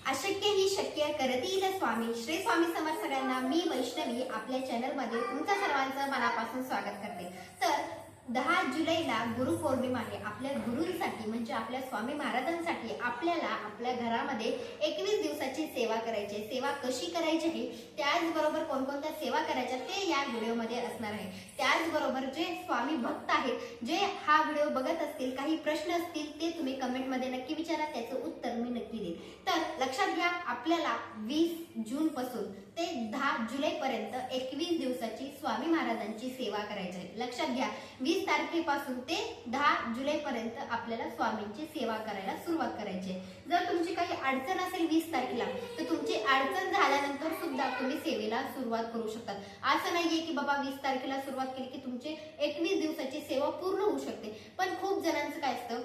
अशक्य ही शक्य करतील स्वामी. श्री स्वामी समर्थ सगळ्यांना. मी वैष्णवी आपल्या चॅनलमध्ये तुमच्या सर्वांचं मनापासून स्वागत करते. तर 10 जुलैला गुरुपौर्णिमा आहे. आपल्या गुरूंसाठी म्हणजे आपल्या स्वामी महाराजांसाठी आपल्याला आपल्या घरामध्ये 21 दिवसाची सेवा करायची आहे. सेवा कशी करायची आहे, त्याचबरोबर कोणकोणत्या सेवा करायच्या ते या व्हिडिओमध्ये असणार आहे. त्याचबरोबर जे स्वामी भक्त आहेत, जे हा व्हिडिओ बघत असतील, काही प्रश्न असतील ते तुम्ही कमेंटमध्ये नक्की विचारा, त्याचं उत्तर मी नक्की देईन. तर लक्षात घ्या, आपल्याला 20 जून पासून ते 10 जुलै पर्यंत 21 दिवसाची स्वामी महाराजांची सेवा करायची आहे. लक्षात घ्या, 20 तारखेपासून ते 10 जुलै पर्यंत आपल्याला स्वामींची सेवा करायला सुरुवात करायची आहे. जर तुमची काही अडचण असेल 20 तारखेला, तर तुमची अडचण झाल्यानंतर सुद्धा तुम्ही सेवेला सुरुवात करू शकता. असं नाहीये की बाबा 20 तारखेला सुरुवात केली की तुमची 21 दिवसाची सेवा पूर्ण होऊ शकते. पण खूप जणांचं काय असतं,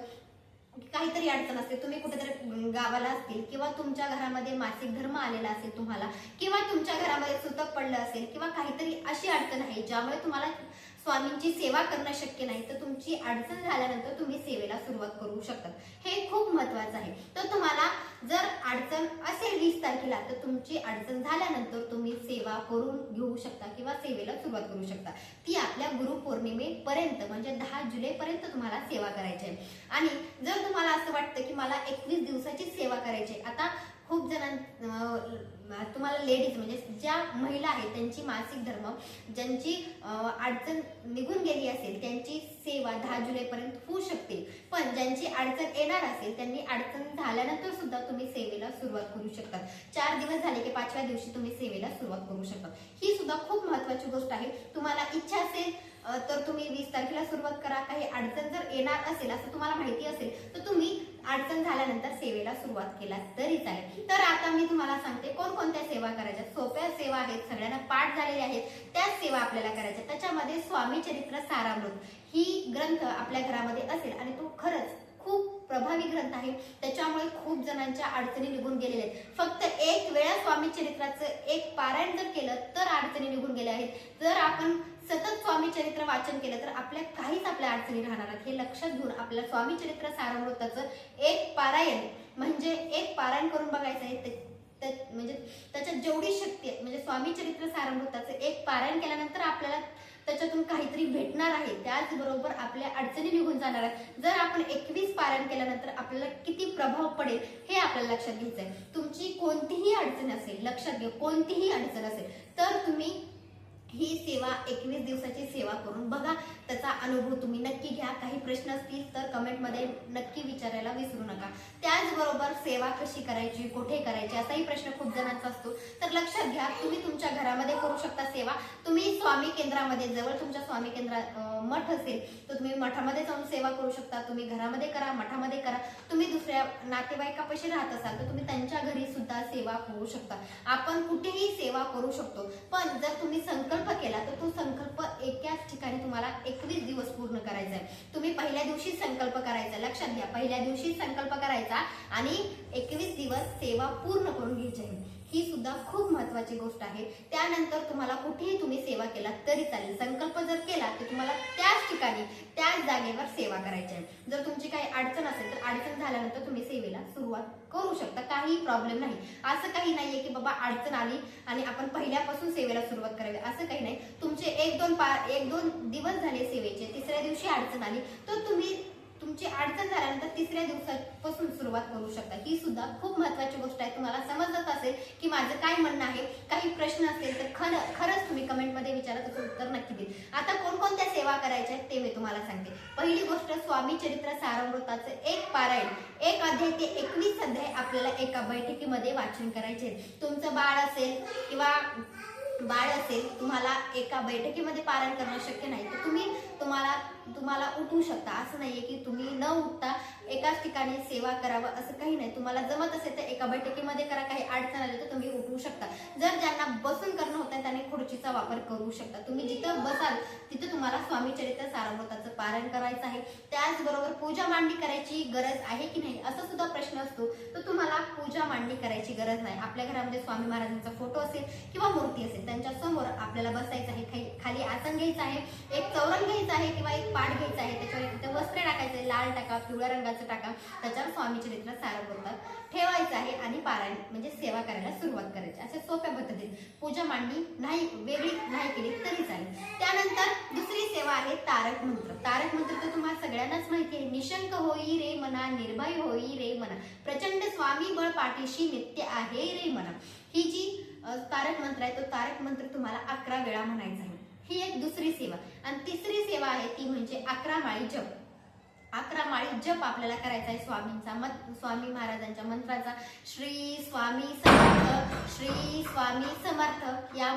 काहीतरी अडचण असते, तुम्ही कुठेतरी गावाला असतील किंवा तुमच्या घरामध्ये मासिक धर्म आलेला असेल तुम्हाला, किंवा तुमच्या घरामध्ये सुतक पडलं असेल, किंवा काहीतरी अशी अडचण आहे ज्यामुळे तुम्हाला स्वामींची सेवा करणं शक्य नाही, तर तुमची अडचण झाल्यानंतर तुम्ही सेवेला सुरुवात करू शकता. हे खूप महत्वाचं आहे. तर तुम्हाला जर अडचण असेल 20 तारखेला, तर तुमची अडचण झाल्यानंतर तुम्ही सेवा करून घेऊ शकता किंवा सेवेला सुरुवात करू शकता. ती आपल्या गुरुपौर्णिमेपर्यंत म्हणजे 10 जुलैपर्यंत तुम्हाला सेवा करायची आहे. आणि जर तुम्हाला असं वाटतं की मला 21 दिवसाची सेवा करायची आहे, आता खूप तुम्हाला लेडीज म्हणजे ज्या महिला आहेत त्यांची मासिक धर्म, ज्यांची अडचण निघून गेली असेल त्यांची सेवा 10 जुलैपर्यंत होऊ शकते. पण ज्यांची अडचण येणार असेल त्यांनी अडचण झाल्यानंतर सुद्धा तुम्ही सेवेला सुरुवात करू शकता. 4 दिवस झाले की 5व्या दिवशी तुम्ही सेवेला सुरुवात करू शकता. ही सुद्धा खूप महत्वाची गोष्ट आहे. तुम्हाला इच्छा असेल तर तुम्ही 20 तारखेला सुरुवात करा. काही अडचण जर येणार असेल असं तुम्हाला माहिती असेल तर तुम्ही अडचण झाल्यानंतर सेवेला सुरुवात केला तरी चालेल. तर आता मी तुम्हाला सांगते कोणकोणत्या सेवा करायच्या. सोप्या सेवा आहेत, सगळ्यांना पाठ झालेल्या आहेत, त्याच सेवा आपल्याला करायच्या. त्याच्यामध्ये स्वामी चरित्र सारामृत ही ग्रंथ आपल्या घरामध्ये असेल आणि तो खरंच खूप प्रभावी ग्रंथ आहे. त्याच्यामुळे खूप जणांच्या अडचणी निघून गेलेल्या आहेत. फक्त एक वेळा स्वामी चरित्राचं एक पारायण जर केलं तर अडचणी निघून गेल्या आहेत. जर आपण सतत स्वामी चरित्र वाचन केलं तर आपल्या अडचणी राहणार आहेत. हे लक्षात घेऊन आपल्याला स्वामी चरित्र सारामृताचं एक पारायण म्हणजे एक पारायण करून बघायचं आहे. म्हणजे त्याच्यात जेवढी शक्ती आहे, म्हणजे स्वामी चरित्र सारामृताचं एक पारायण केल्यानंतर आपल्याला त्याच्यातून काहीतरी भेटणार आहे. त्याचबरोबर आपल्या अडचणी निघून जाणार आहेत. जर आपण 21 पारायण केल्यानंतर आपल्याला किती प्रभाव पडेल हे आपल्याला लक्षात घ्यायचं आहे. तुमची कोणतीही अडचण असेल, लक्षात घ्या, कोणतीही अडचण असेल तर तुम्ही ही सेवा 21 दिवसाची सेवा करून बघा. त्याचा अनुभव तुम्ही नक्की घ्या. काही प्रश्न असतील तर कमेंटमध्ये नक्की विचारायला विसरू नका. त्याचबरोबर सेवा कशी करायची, कुठे करायची असाही प्रश्न खूप जणांचा असतो. तर लक्षात घ्या, तुम्ही तुमच्या घरामध्ये करू शकता सेवा. तुम्ही स्वामी केंद्रामध्ये, जवळ तुमच्या स्वामी केंद्रात मठ असेल तर तुम्ही मठामध्ये जाऊन सेवा करू शकता. तुम्ही घरामध्ये करा, मठामध्ये करा. तुम्ही दुसऱ्या नातेवाईकापाशी राहत असाल तर तुम्ही त्यांच्या घरी सुद्धा सेवा करू शकता. आपण कुठेही सेवा करू शकतो. पण जर तुम्ही संकल्प केला तर तो संकल्प एकाच ठिकाणी तुम्हाला 21 दिवस पूर्ण करायचा आहे. तुम्ही पहिल्या दिवशी संकल्प करायचा. लक्षात घ्या, पहिल्या दिवशी संकल्प करायचा आणि 21 दिवस सेवा पूर्ण करून घ्यायची आहे. ही सुद्धा खूप महत्वाची गोष्ट आहे. त्यानंतर तुम्हाला कुठेही तुम्ही सेवा केला तरी चालेल. संकल्प जर केला तर तुम्हाला त्याच ठिकाणी त्याच जागेवर सेवा करायची आहे. जर तुमची काही अडचण असेल तर अडचण झाल्यानंतर तुम्ही सेवेला सुरुवात करू शकता. काही प्रॉब्लेम नाही. असं काही नाहीये की बाबा अडचण आली आणि आपण पहिल्यापासून सेवेला सुरुवात करावी, असं काही नाही. तुमचे 1-2 दिवस झाले सेवेचे, तिसऱ्या दिवशी अडचण आली तर तुम्ही तुमची अडचण झाल्यानंतर तिसऱ्या दिवसापासून सुरुवात करू शकता. ही सुद्धा खूप महत्वाची गोष्ट आहे. तुम्हाला समजत असेल की माझं काय म्हणणं आहे. काही प्रश्न असेल तर खरंच तुम्ही कमेंटमध्ये विचारा, त्याचं उत्तर नक्की देईल. आता कोणकोणत्या सेवा करायच्या ते मी तुम्हाला सांगते. पहिली गोष्ट, स्वामी चरित्र सारामृताचं एक पारायण, 1 अध्याय ते 21 अध्याय आपल्याला एका बैठकीमध्ये वाचन करायचे. तुमचं बाळ असेल किंवा तुम्हाला एका बैठकीमध्ये पारायण करणं शक्य नाही तर तुम्हाला उठू शकता. असं नाहीये की तुम्ही न उठता एकाच ठिकाणी सेवा करावं असं काही नाही. तुम्हाला जमत असेल तर एका बैठकीमध्ये करा. काही अडचण आली तर तुम्ही उठू शकता. जर ज्यांना बसून करणं होतं त्यांनी खुर्चीचा वापर करू शकता. तुम्ही जिथं बसाल तिथं तुम्हाला स्वामी चरित्र सारामृताचं पारायण करायचं आहे. त्याचबरोबर पूजा मांडणी करायची गरज आहे की नाही असा सुद्धा प्रश्न असतो. तर तुम्हाला पूजा मांडणी करायची गरज नाही. आपल्या घरामध्ये स्वामी महाराजांचा फोटो असेल किंवा मूर्ती असेल त्यांच्या समोर आपल्याला बसायचं आहे. खाली आसन घ्यायचं आहे, एक चौरंग घ्यायचं आहे किंवा एक पाठ घ्यायचा आहे. त्याच्यावर तिथे वस्त्र टाकायचं, लाल टाका, पिवळ्या रंगाचं टाका, त्याच्यावर स्वामी चरित्र सारामृत ठेवायचं आहे आणि पारायण म्हणजे सेवा करायला सुरुवात करायची. अशा सोप्या पद्धतीने पूजा मांडणी नाही, वेगळी नाही केली तरी चालेल. त्यानंतर दुसरी सेवा आहे तारक मंत्र. तारक मंत्र तर तुम्हाला सगळ्यांनाच माहिती आहे. निशंक होई रे मना, निर्भय होई रे मना, प्रचंड स्वामी बळ पाठीशी नित्य आहे रे मना. ही जी तारक मंत्र आहे तो तारक मंत्र तुम्हाला 11 वेळा म्हणायचा आहे. ही एक दुसरी सेवा. आणि तिसरी सेवा आहे ती म्हणजे 11 माळी जप. 11 माळी जप आपल्याला करायचा आहे स्वामींचा, स्वामी महाराजांच्या मंत्राचा. श्री स्वामी समर्थ, श्री स्वामी समर्थ या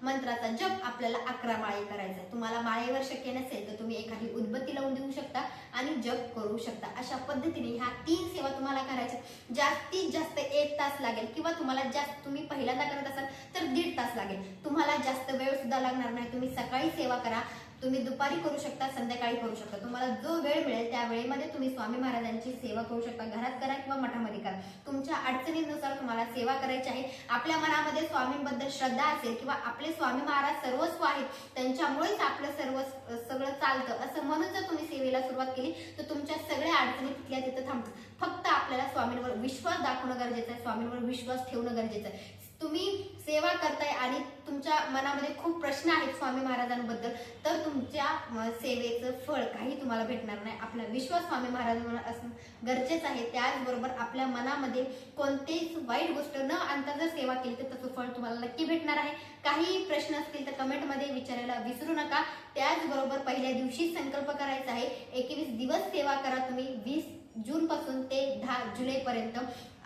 मंत्राचा जप आपल्याला 11 माळी करायचा आहे. तुम्हाला माळेवर शक्य नसेल तर तुम्ही एखादी उदबत्ती लावून देऊ शकता आणि जप करू शकता. अशा पद्धतीने ह्या 3 सेवा तुम्हाला करायच्या. जास्तीत जास्त 1 तास लागेल किंवा तुम्हाला जास्त, तुम्ही पहिल्यांदा करत असाल तर 1.5 तास लागेल. तुम्हाला जास्त वेळ सुद्धा लागणार नाही. तुम्ही सकाळी सेवा करा, तुम्ही दुपारी करू शकता, संध्याकाळी करू शकता. तुम्हाला जो वेळ मिळेल त्या वेळेमध्ये तुम्ही स्वामी महाराजांची सेवा करू शकता. घरात करा किंवा मठामध्ये करा, तुमच्या अडचणीनुसार तुम्हाला सेवा करायची आहे. आपल्या मनामध्ये स्वामींबद्दल श्रद्धा असेल किंवा आपले स्वामी महाराज सर्वस्व आहेत, त्यांच्यामुळेच आपलं सगळं चालतं असं म्हणून जर तुम्ही सेवेला सुरुवात केली तर तुमच्या सगळ्या अडचणी तिथल्या तिथं थांबतात. फक्त आपल्याला स्वामींवर विश्वास दाखवणं गरजेचं आहे, स्वामींवर विश्वास ठेवणं गरजेचं आहे. तुम्ही सेवा करताय आणि तुमच्या मनामध्ये खूप प्रश्न आहेत स्वामी महाराजांबद्दल, तर तुमच्या सेवेचं फळ काही तुम्हाला भेटणार नाही. आपला विश्वास स्वामी महाराजांवर असणं गरजेचं आहे. त्याचबरोबर आपल्या मनामध्ये कोणतीच वाईट गोष्ट न आणता जर सेवा केली तर त्याचं फळ तुम्हाला नक्की भेटणार आहे. काही प्रश्न असतील तर कमेंटमध्ये विचारायला विसरू नका. त्याचबरोबर पहिल्या दिवशी संकल्प करायचा आहे. 21 दिवस सेवा करा तुम्ही, 20 जून पासून ते 10 जुलै पर्यंत.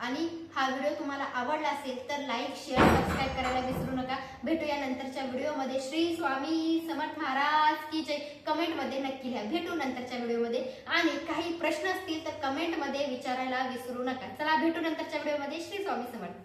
आणि हा व्हिडिओ तुम्हाला आवडला असेल तर लाईक, शेअर, सबस्क्राईब करायला विसरू नका. भेटूया नंतरच्या व्हिडिओमध्ये. श्री स्वामी समर्थ महाराज की जय कमेंटमध्ये नक्की लिहा. भेटू नंतरच्या व्हिडिओमध्ये. आणि काही प्रश्न असतील तर कमेंटमध्ये विचारायला विसरू नका. चला भेटू नंतरच्या व्हिडिओमध्ये. श्री स्वामी समर्थ.